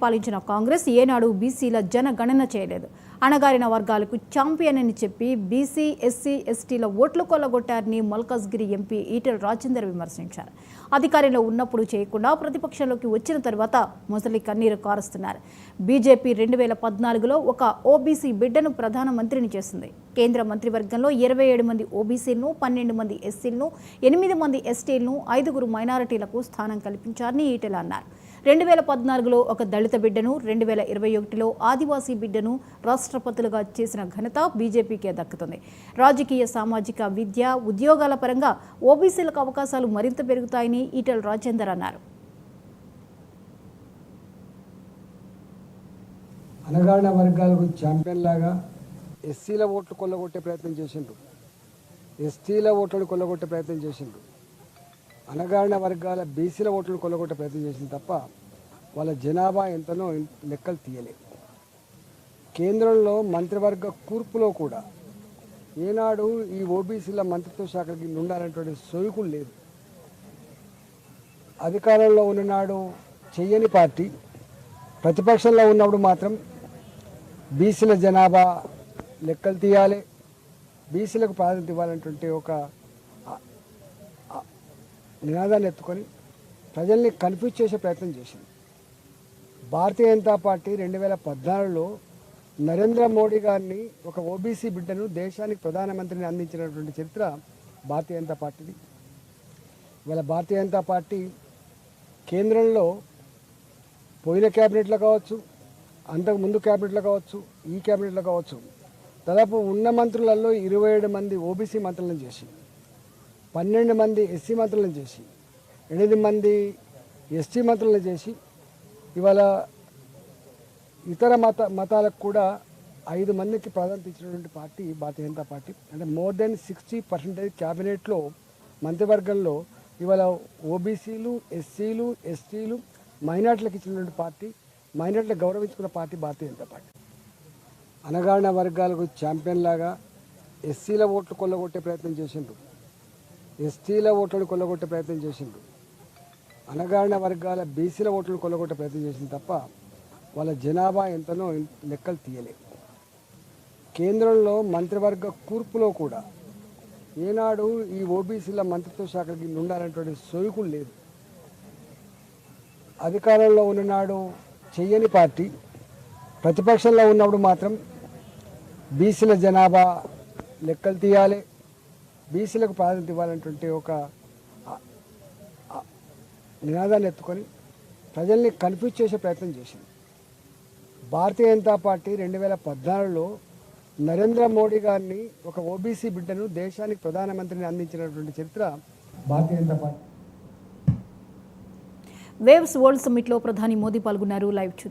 పాలించిన కాంగ్రెస్ ఏనాడు బీసీల జనగణన చేయలేదు. అణగారిన వర్గాలకు ఛాంపియన్ అని చెప్పి బీసీ, ఎస్సీ, ఎస్టీల ఓట్లు కొల్లగొట్టారని మల్కాజ్గిరి ఎంపీ ఈటెల రాజేందర్ విమర్శించారు. అధికారంలో ఉన్నప్పుడు చేయకుండా ప్రతిపక్షంలోకి వచ్చిన తర్వాత మొసలి కన్నీరు కారుస్తున్నారు. బీజేపీ 2014లో ఒక ఓబీసీ బిడ్డను ప్రధానమంత్రిని చేసింది. కేంద్ర మంత్రివర్గంలో 27 మంది ఓబీసీలను, 12 మంది ఎస్సీలను, 8 మంది ఎస్టీలను, 5 మైనారిటీలకు స్థానం కల్పించారని ఈటెల అన్నారు. 2014లో ఒక దళిత బిడ్డను, 2021లో ఆదివాసీ బిడ్డను రాష్ట్రపతులుగా చేసిన ఘనత బీజేపీకే దక్కుతుంది. రాజకీయ, సామాజిక, విద్య, ఉద్యోగాల పరంగా ఓబీసీలకు అవకాశాలు మరింత పెరుగుతాయని ఈటెల రాజేందర్ అన్నారు. అణగారిన వర్గాలకు ఛాంపియన్ లాగా ఎస్సీల ఓట్లు కొల్లగొట్టే ప్రయత్నం చేసిండ్రు, ఎస్టీల ఓట్లను కొల్లగొట్టే ప్రయత్నం చేసిండ్రు, అణగారిన వర్గాల బీసీల ఓట్లను కొల్లగొట్టే ప్రయత్నం చేసింది తప్ప వాళ్ళ జనాభా ఎంతనో లెక్కలు తీయలేదు. కేంద్రంలో మంత్రివర్గ కూర్పులో కూడా ఏనాడు ఈ ఓబీసీల మంత్రిత్వ శాఖకి ఉండాలనేటువంటి సోయుకులు లేదు. అధికారంలో ఉన్ననాడు చెయ్యని పార్టీ ప్రతిపక్షంలో ఉన్నప్పుడు మాత్రం బీసీల జనాభా లెక్కలు తీయాలి, బీసీలకు ప్రాధాన్యత ఇవ్వాలనేటువంటి ఒక నినాదాన్ని ఎత్తుకొని ప్రజల్ని కన్ఫ్యూజ్ చేసే ప్రయత్నం చేసింది. భారతీయ జనతా పార్టీ 2014లో నరేంద్ర మోడీ గారిని, ఒక ఓబీసీ బిడ్డను దేశానికి ప్రధానమంత్రిని అందించినటువంటి చరిత్ర భారతీయ జనతా పార్టీది. ఇవాళ భారతీయ జనతా పార్టీ కేంద్రంలో పోయిన క్యాబినెట్లో కావచ్చు, అంతకుముందు క్యాబినెట్లో కావచ్చు, ఈ క్యాబినెట్లో కావచ్చు, దాదాపు ఉన్న మంత్రులలో 27 మంది ఓబీసీ మంత్రులను చేసి, 12 మంది ఎస్సీ మంత్రులను చేసి, 8 మంది ఎస్టీ మంత్రులను చేసి, ఇవాళ ఇతర మతాలకు కూడా 5 మందికి ప్రాధాన్యత ఇచ్చినటువంటి పార్టీ భారతీయ జనతా పార్టీ. అంటే మోర్ దెన్ 60% క్యాబినెట్లో, మంత్రివర్గంలో ఇవాళ ఓబీసీలు, ఎస్సీలు, ఎస్టీలు, మైనార్టీలకు ఇచ్చినటువంటి పార్టీ, మైనార్టీలకు గౌరవించుకున్న పార్టీ భారతీయ జనతా పార్టీ. అణగారిన వర్గాలకు ఛాంపియన్ లాగా ఎస్సీల ఓట్లు కొల్లగొట్టే ప్రయత్నం చేసిండ్రు, ఎస్టీల ఓట్లను కొల్లగొట్టే ప్రయత్నం చేసిండ్రు, అణగారిన వర్గాల బీసీల ఓట్లను కొల్లగొట్టే ప్రయత్నం చేసింది తప్ప వాళ్ళ జనాభా ఎంతనో లెక్కలు తీయలేదు. కేంద్రంలో మంత్రివర్గ కూర్పులో కూడా ఏనాడు ఈ ఓబీసీల మంత్రిత్వ శాఖకి ఉండాలనేటువంటి సోయుకులు లేదు. అధికారంలో ఉన్ననాడు చెయ్యని పార్టీ ప్రతిపక్షంలో ఉన్నప్పుడు మాత్రం బీసీల జనాభా లెక్కలు తీయాలి, బీసీలకు ప్రాధాన్యత ఇవ్వాలనేటువంటి ఒక నినాదాన్ని ఎత్తుకొని ప్రజల్ని కన్ఫ్యూజ్ చేసే ప్రయత్నం చేసింది. భారతీయ జనతా పార్టీ 2014లో నరేంద్ర మోడీ గారిని, ఒక ఓబీసీ బిడ్డను దేశానికి ప్రధానమంత్రిని అందించినటువంటి చరిత్ర Bharatiya Janata party. Waves world సమ్మిట్లో ప్రధాని మోదీ పాల్గొన్నారు. లైవ్